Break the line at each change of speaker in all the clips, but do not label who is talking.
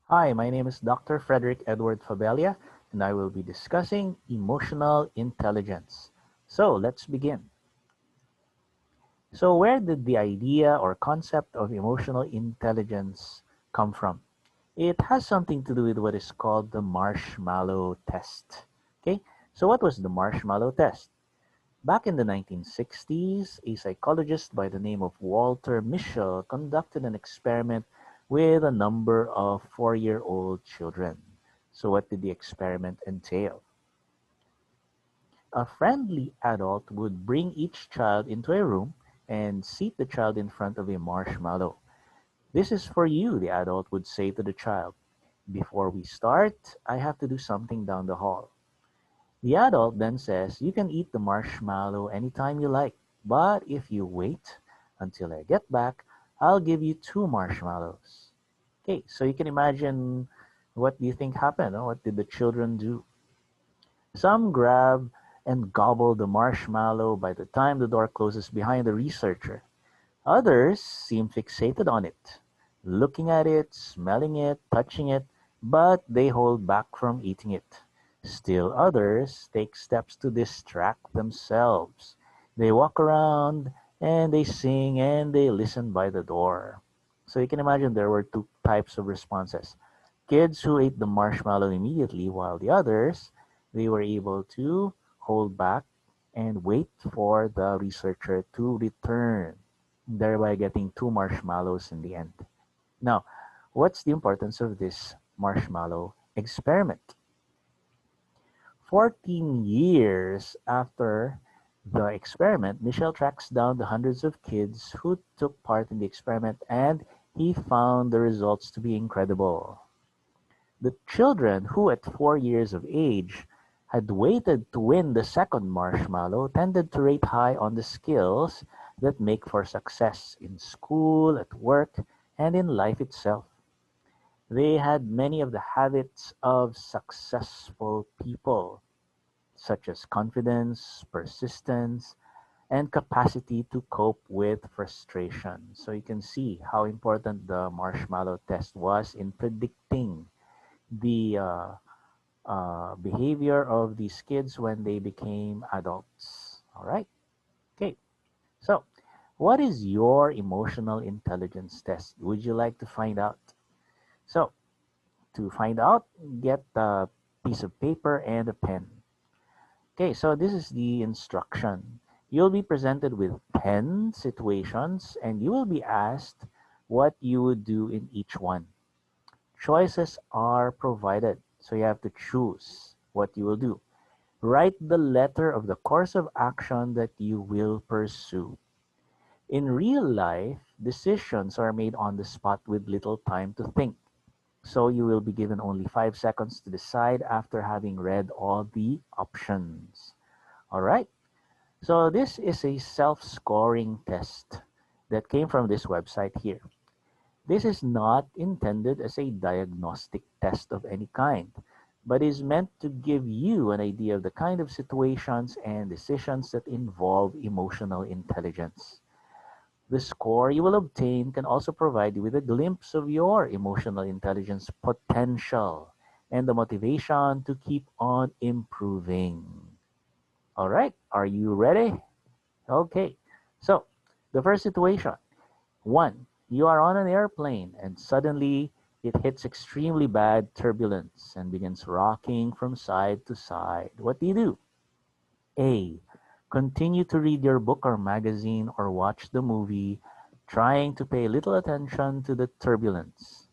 Hi, my name is Dr. Frederick Edward Fabella, and I will be discussing emotional intelligence. So let's begin. So, where did the idea or concept of emotional intelligence come from? It has something to do with what is called the marshmallow test. Okay, so what was the marshmallow test? Back in the 1960s, a psychologist by the name of Walter Mischel conducted an experiment with a number of 4-year-old children. So, what did the experiment entail? A friendly adult would bring each child into a room and seat the child in front of a marshmallow. This is for you, the adult would say to the child. Before we start, I have to do something down the hall. The adult then says, you can eat the marshmallow anytime you like, but if you wait until I get back, I'll give you two marshmallows. Okay, so you can imagine what do you think happened? What did the children do? Some grab and gobble the marshmallow by the time the door closes behind the researcher. Others seem fixated on it, looking at it, smelling it, touching it, but they hold back from eating it. Still others take steps to distract themselves. They walk around and they sing and they listen by the door. So you can imagine there were two types of responses. Kids who ate the marshmallow immediately, while the others, they were able to hold back and wait for the researcher to return, thereby getting two marshmallows in the end. Now, what's the importance of this marshmallow experiment? 14 years after the experiment, Michel tracks down the hundreds of kids who took part in the experiment and he found the results to be incredible. The children who, at 4 years of age, had waited to win the second marshmallow tended to rate high on the skills that make for success in school, at work, and in life itself. They had many of the habits of successful people, such as confidence, persistence, and capacity to cope with frustration. So you can see how important the marshmallow test was in predicting the behavior of these kids when they became adults. All right. Okay. So, what is your emotional intelligence test? Would you like to find out? So, to find out, get a piece of paper and a pen. Okay, so this is the instruction. You'll be presented with 10 situations and you will be asked what you would do in each one. Choices are provided, so you have to choose what you will do. Write the letter of the course of action that you will pursue. In real life, decisions are made on the spot with little time to think. So you will be given only 5 seconds to decide after having read all the options. All right? So this is a self-scoring test that came from this website here. This is not intended as a diagnostic test of any kind, but is meant to give you an idea of the kind of situations and decisions that involve emotional intelligence. The score you will obtain can also provide you with a glimpse of your emotional intelligence potential and the motivation to keep on improving. All right, are you ready? Okay, so the first situation. One, you are on an airplane and suddenly it hits extremely bad turbulence and begins rocking from side to side. What do you do? A. Continue to read your book or magazine or watch the movie, trying to pay little attention to the turbulence.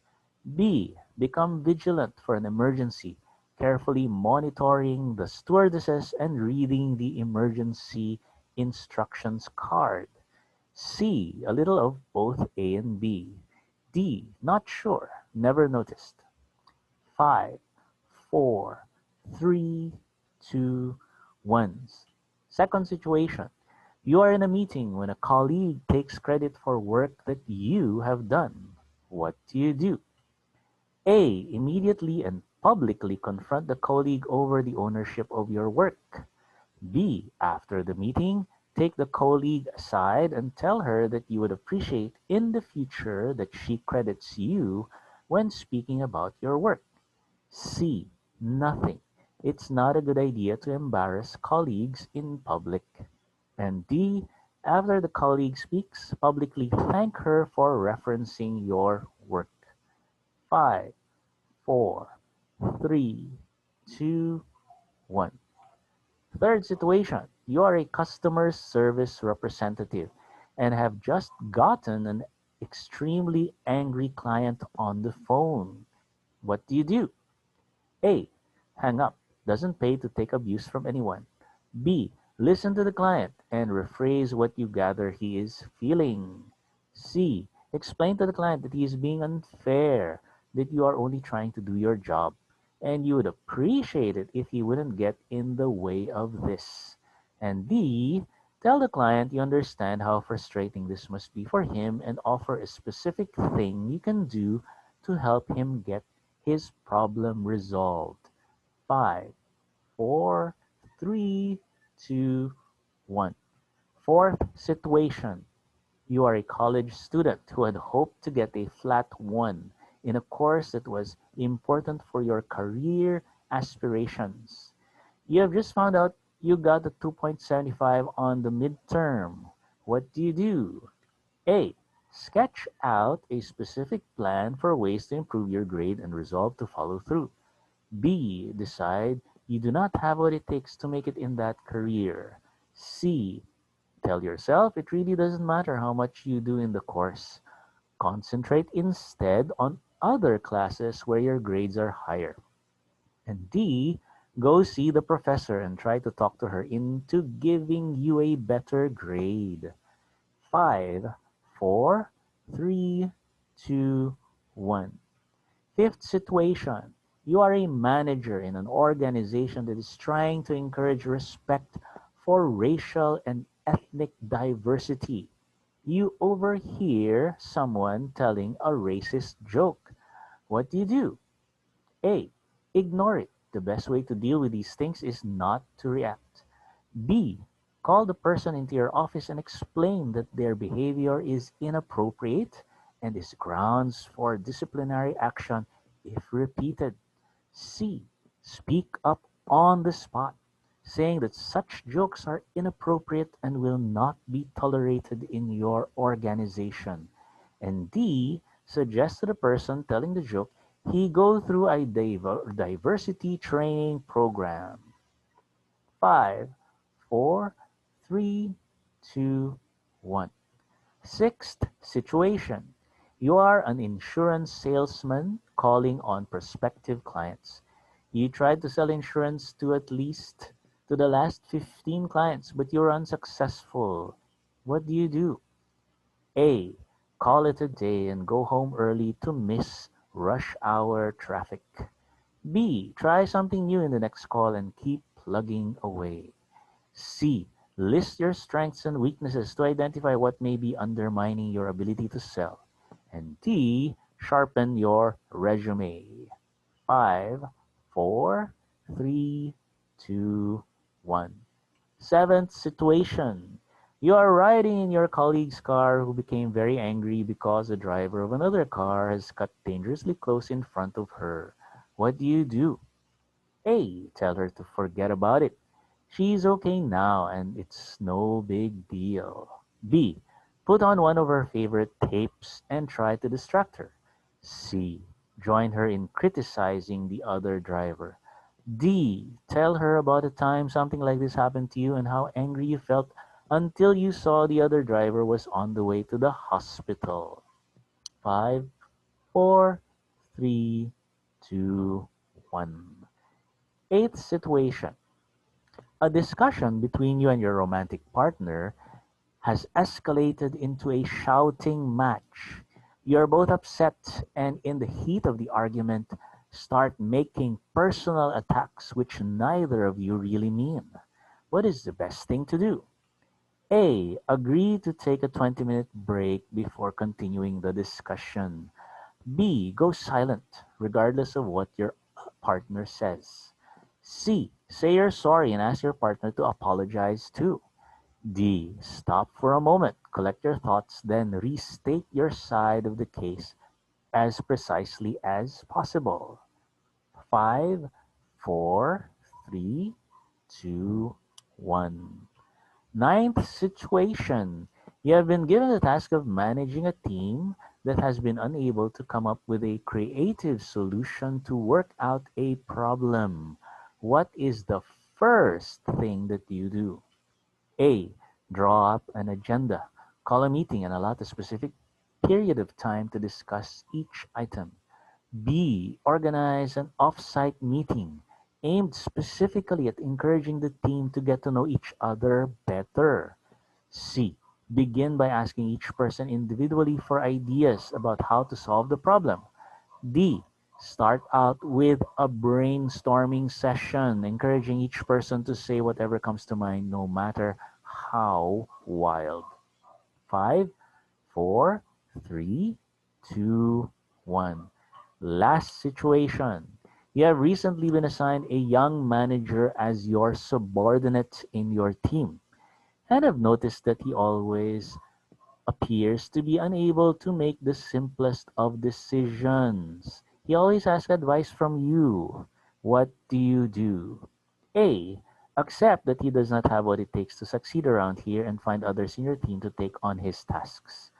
B. Become vigilant for an emergency, carefully monitoring the stewardesses and reading the emergency instructions card. C. A little of both A and B. D. Not sure, never noticed. 5, 4, 3, 2, 1. Second situation. You are in a meeting when a colleague takes credit for work that you have done. What do you do? A. Immediately and publicly confront the colleague over the ownership of your work. B. After the meeting, take the colleague aside and tell her that you would appreciate in the future that she credits you when speaking about your work? C. Nothing. It's not a good idea to embarrass colleagues in public. And D. After the colleague speaks, publicly thank her for referencing your work. 5, 4, 3, 2, 1. Third situation, you are a customer service representative and have just gotten an extremely angry client on the phone. What do you do? A. Hang up. Doesn't pay to take abuse from anyone. B. Listen to the client and rephrase what you gather he is feeling. C. Explain to the client that he is being unfair, that you are only trying to do your job, and you would appreciate it if he wouldn't get in the way of this. And D. Tell the client you understand how frustrating this must be for him and offer a specific thing you can do to help him get his problem resolved. 5, 4, 3, 2, 1. Fourth situation. You are a college student who had hoped to get a flat 1 in a course that was important for your career aspirations. You have just found out you got a 2.75 on the midterm. What do you do? A. Sketch out a specific plan for ways to improve your grade and resolve to follow through. B. Decide you do not have what it takes to make it in that career. C. Tell yourself it really doesn't matter how much you do in the course. Concentrate instead on other classes where your grades are higher. And D. Go see the professor and try to talk to her into giving you a better grade. 5, 4, 3, 2, 1. Fifth situation. You are a manager in an organization that is trying to encourage respect for racial and ethnic diversity. You overhear someone telling a racist joke. What do you do? A. Ignore it. The best way to deal with these things is not to react. B. Call the person into your office and explain that their behavior is inappropriate and is grounds for disciplinary action if repeated. C. Speak up on the spot, saying that such jokes are inappropriate and will not be tolerated in your organization. And D. Suggest to the person telling the joke he go through a diversity training program. 5, 4, 3, 2, 1. Sixth situation. You are an insurance salesman calling on prospective clients. You tried to sell insurance to the last 15 clients, but you're unsuccessful. What do you do? A. Call it a day and go home early to miss rush hour traffic. B. Try something new in the next call and keep plugging away. C. List your strengths and weaknesses to identify what may be undermining your ability to sell. And D. Sharpen your resume. 5, 4, 3, 2, 1. Seventh situation. You are riding in your colleague's car who became very angry because the driver of another car has cut dangerously close in front of her. What do you do? A. Tell her to forget about it. She's okay now and it's no big deal. B. Put on one of her favorite tapes and try to distract her. C. Join her in criticizing the other driver. D. Tell her about a time something like this happened to you and how angry you felt until you saw the other driver was on the way to the hospital. 5, 4, 3, 2, 1. Eighth situation. A discussion between you and your romantic partner has escalated into a shouting match. You're both upset and in the heat of the argument start making personal attacks which neither of you really mean. What is the best thing to do? A. Agree to take a 20-minute break before continuing the discussion. B. Go silent, regardless of what your partner says. C. Say you're sorry and ask your partner to apologize too. D. Stop for a moment, collect your thoughts, then restate your side of the case as precisely as possible. Five, four, three, two, one. Ninth situation. You have been given the task of managing a team that has been unable to come up with a creative solution to work out a problem. What is the first thing that you do? A. Draw up an agenda. Call a meeting and allot a specific period of time to discuss each item. B. Organize an off-site meeting aimed specifically at encouraging the team to get to know each other better. C. Begin by asking each person individually for ideas about how to solve the problem. D. Start out with a brainstorming session, encouraging each person to say whatever comes to mind, no matter how wild. 5, 4, 3, 2, 1. Last situation. You have recently been assigned a young manager as your subordinate in your team and have noticed that he always appears to be unable to make the simplest of decisions. He always asks advice from you. What do you do? A. Accept that he does not have what it takes to succeed around here and find others in your team to take on his tasks.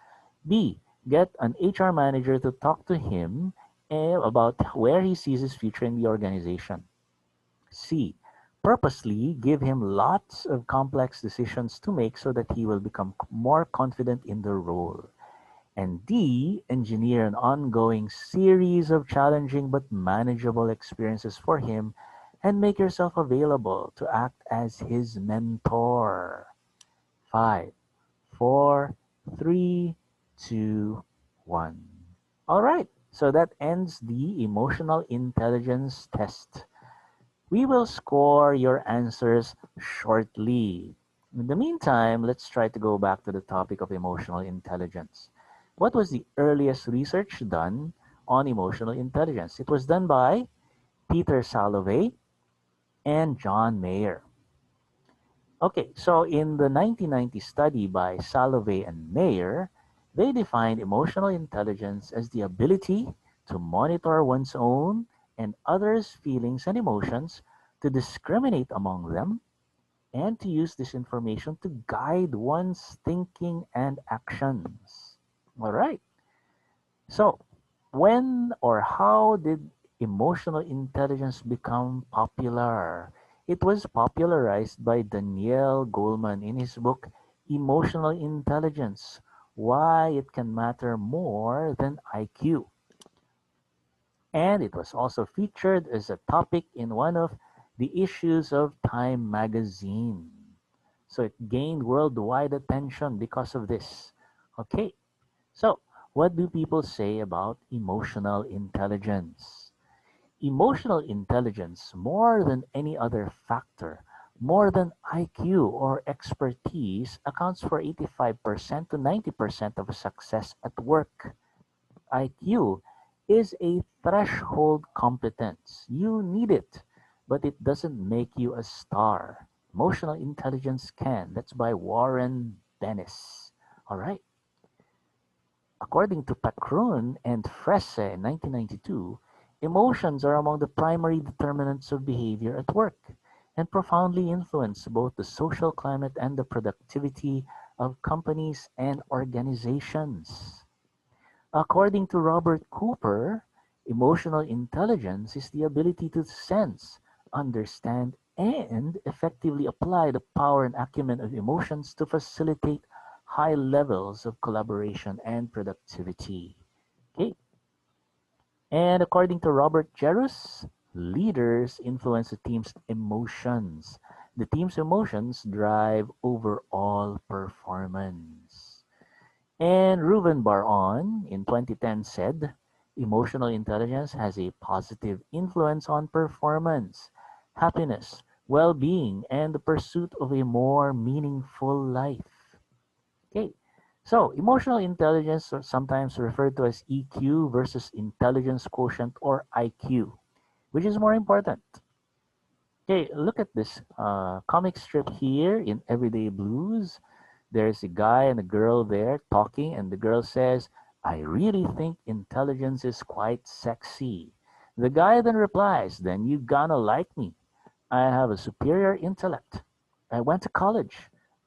B. Get an HR manager to talk to him about where he sees his future in the organization. C. Purposely give him lots of complex decisions to make so that he will become more confident in the role. And D. Engineer an ongoing series of challenging but manageable experiences for him and make yourself available to act as his mentor. 5, 4, 3, 2, 1. All right, so that ends the emotional intelligence test. We will score your answers shortly. In the meantime, let's try to go back to the topic of emotional intelligence. What was the earliest research done on emotional intelligence? It was done by Peter Salovey and John Mayer. Okay, so in the 1990 study by Salovey and Mayer, they defined emotional intelligence as the ability to monitor one's own and others' feelings and emotions, to discriminate among them, and to use this information to guide one's thinking and actions. All right. So, when or how did emotional intelligence become popular? It was popularized by Daniel Goleman in his book Emotional Intelligence: Why It Can Matter More Than IQ. And it was also featured as a topic in one of the issues of Time magazine. So it gained worldwide attention because of this. Okay, so what do people say about emotional intelligence? Emotional intelligence, more than any other factor, more than IQ or expertise, accounts for 85% to 90% of success at work. IQ is a threshold competence. You need it, but it doesn't make you a star. Emotional intelligence can. That's by Warren Bennis. All right. According to Pacroon and Fresse in 1992, emotions are among the primary determinants of behavior at work and profoundly influence both the social climate and the productivity of companies and organizations. According to Robert Cooper, emotional intelligence is the ability to sense, understand, and effectively apply the power and acumen of emotions to facilitate high levels of collaboration and productivity. Okay. And according to Robert Jerus, leaders influence the team's emotions. The team's emotions drive overall performance. And Ruben Baron in 2010 said, emotional intelligence has a positive influence on performance, happiness, well being, and the pursuit of a more meaningful life. Okay, so emotional intelligence, or sometimes referred to as EQ versus intelligence quotient or IQ, which is more important? Okay, look at this comic strip here in Everyday Blues. There's a guy and a girl there talking, and the girl says, I really think intelligence is quite sexy. The guy then replies, then you gonna like me. I have a superior intellect. I went to college.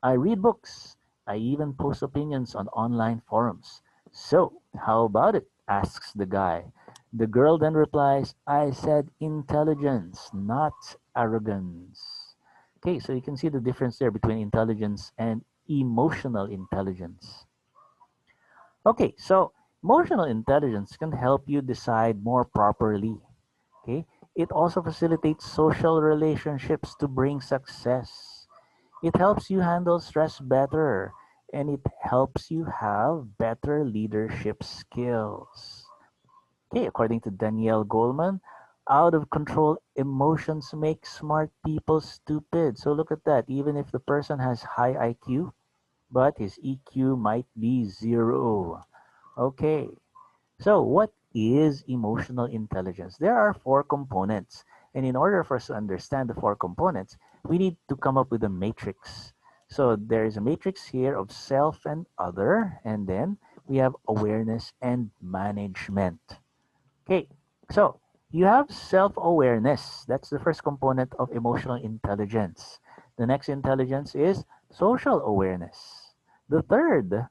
I read books. I even post opinions on online forums. So, how about it? Asks the guy. The girl then replies, I said intelligence, not arrogance. Okay, so you can see the difference there between intelligence and emotional intelligence. Okay, so emotional intelligence can help you decide more properly. Okay, it also facilitates social relationships to bring success. It helps you handle stress better, and it helps you have better leadership skills. Okay, according to Danielle Goleman, out of control emotions make smart people stupid. So look at that. Even if the person has high IQ, but his EQ might be zero. Okay, so what is emotional intelligence? There are four components. And in order for us to understand the four components, we need to come up with a matrix. So there is a matrix here of self and other, and then we have awareness and management. Okay, so you have self-awareness. That's the first component of emotional intelligence. The next intelligence is social awareness. The third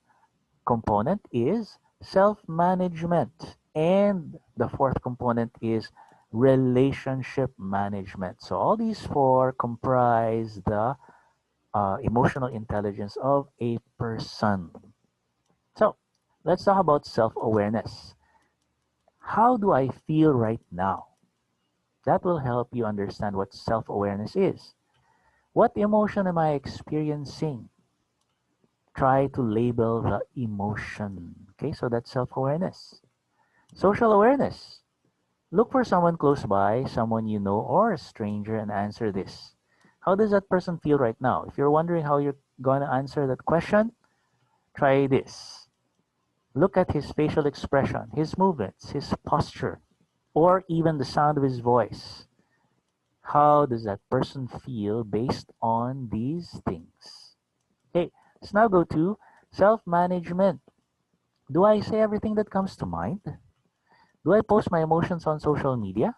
component is self-management. And the fourth component is relationship management. So all these four comprise the emotional intelligence of a person. So let's talk about self-awareness. How do I feel right now? That will help you understand what self-awareness is. What emotion am I experiencing? Try to label the emotion. Okay, so that's self-awareness. Social awareness. Look for someone close by, someone you know, or a stranger, and answer this. How does that person feel right now? If you're wondering how you're going to answer that question, try this. Look at his facial expression, his movements, his posture, or even the sound of his voice. How does that person feel based on these things? Okay, let's now go to self-management. Do I say everything that comes to mind? Do I post my emotions on social media?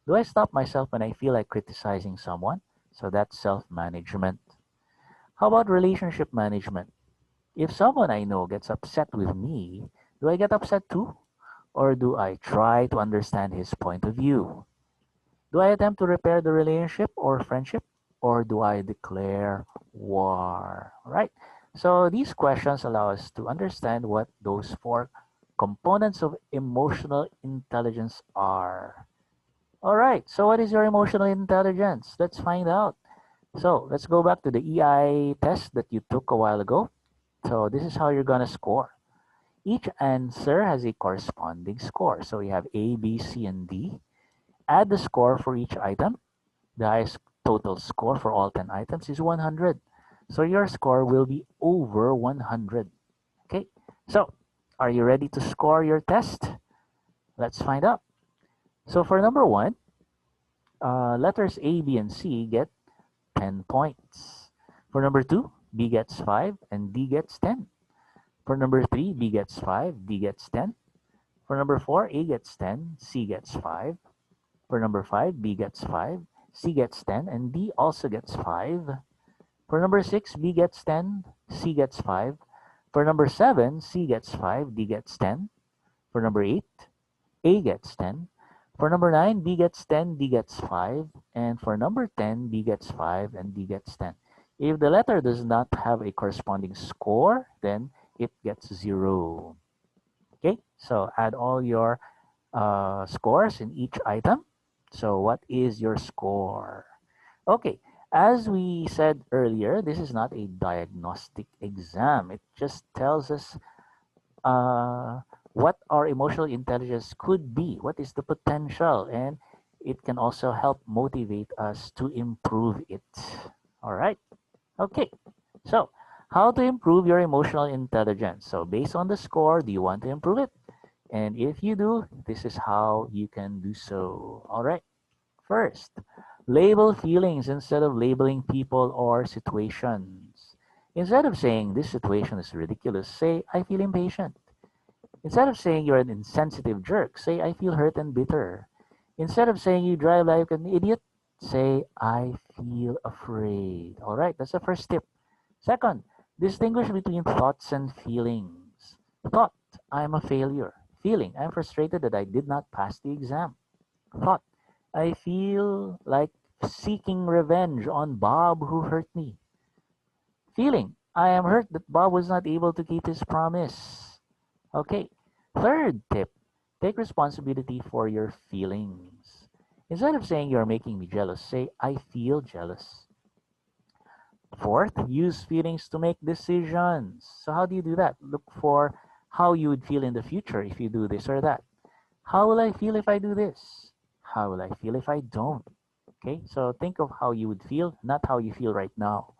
Do I stop myself when I feel like criticizing someone? So that's self-management. How about relationship management? If someone I know gets upset with me, do I get upset too? Or do I try to understand his point of view? Do I attempt to repair the relationship or friendship? Or do I declare war? All right. So these questions allow us to understand what those four components of emotional intelligence are. All right. So what is your emotional intelligence? Let's find out. So let's go back to the EI test that you took a while ago. So this is how you're going to score. Each answer has a corresponding score. So we have A, B, C, and D. Add the score for each item. The highest total score for all 10 items is 100. So your score will be over 100. Okay, so are you ready to score your test? Let's find out. So for number one, letters A, B, and C get 10 points. For number two, B gets 5 and D gets 10. For number three, B gets 5, D gets 10. For number four, A gets 10, C gets 5. For number five, B gets 5, C gets 10, and D also gets 5. For number 6, B gets 10, C gets 5. For number 7, C gets 5, D gets 10. For number 8, A gets 10. For number 9, B gets 10, D gets 5. And for number 10, B gets 5 and D gets 10. If the letter does not have a corresponding score, then it gets 0. Okay, so add all your scores in each item. So what is your score? Okay, as we said earlier, this is not a diagnostic exam. It just tells us what our emotional intelligence could be, what is the potential, and it can also help motivate us to improve it. All right, okay, so how to improve your emotional intelligence? So based on the score, do you want to improve it? And if you do, this is how you can do so. All right. First, label feelings instead of labeling people or situations. Instead of saying this situation is ridiculous, say I feel impatient. Instead of saying you're an insensitive jerk, say I feel hurt and bitter. Instead of saying you drive like an idiot, say I feel afraid. All right, that's the first tip. Second, distinguish between thoughts and feelings. Thought, I'm a failure. Feeling, I'm frustrated that I did not pass the exam. Thought, I feel like seeking revenge on Bob who hurt me. Feeling, I am hurt that Bob was not able to keep his promise. Okay. Third tip, take responsibility for your feelings. Instead of saying you're making me jealous, say I feel jealous. Fourth, use feelings to make decisions. So how do you do that? Look for how you would feel in the future if you do this or that. How will I feel if I do this? How will I feel if I don't? Okay, so think of how you would feel, not how you feel right now.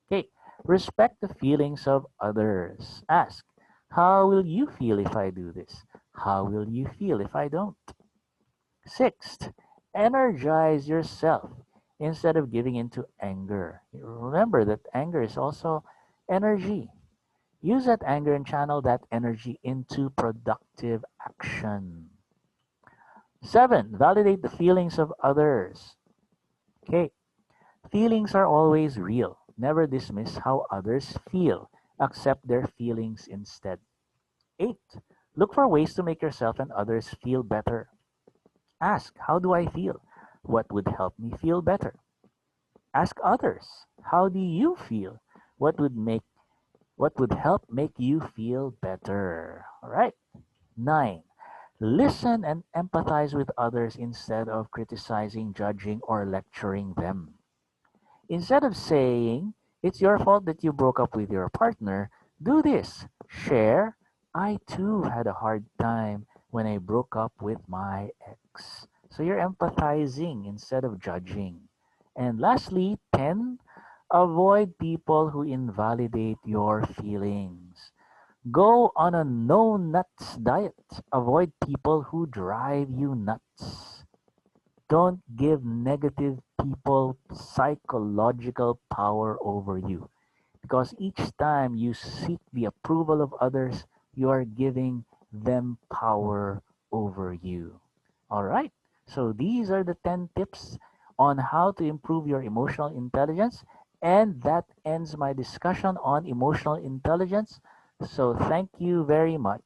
Okay, respect the feelings of others. Ask, how will you feel if I do this? How will you feel if I don't? Sixth, energize yourself instead of giving into anger. Remember that anger is also energy. Use that anger and channel that energy into productive action. Seven, validate the feelings of others. Okay, feelings are always real. Never dismiss how others feel. Accept their feelings instead. Eight, look for ways to make yourself and others feel better. Ask, how do I feel? What would help me feel better? Ask others, how do you feel? What would make what would help make you feel better? All right. 9. Listen and empathize with others instead of criticizing, judging, or lecturing them. Instead of saying, it's your fault that you broke up with your partner, do this. Share, I too had a hard time when I broke up with my ex. So you're empathizing instead of judging. And lastly, 10, avoid people who invalidate your feelings. Go on a no nuts diet. Avoid people who drive you nuts. Don't give negative people psychological power over you because each time you seek the approval of others, you are giving them power over you. All right. So these are the 10 tips on how to improve your emotional intelligence. And that ends my discussion on emotional intelligence. So thank you very much.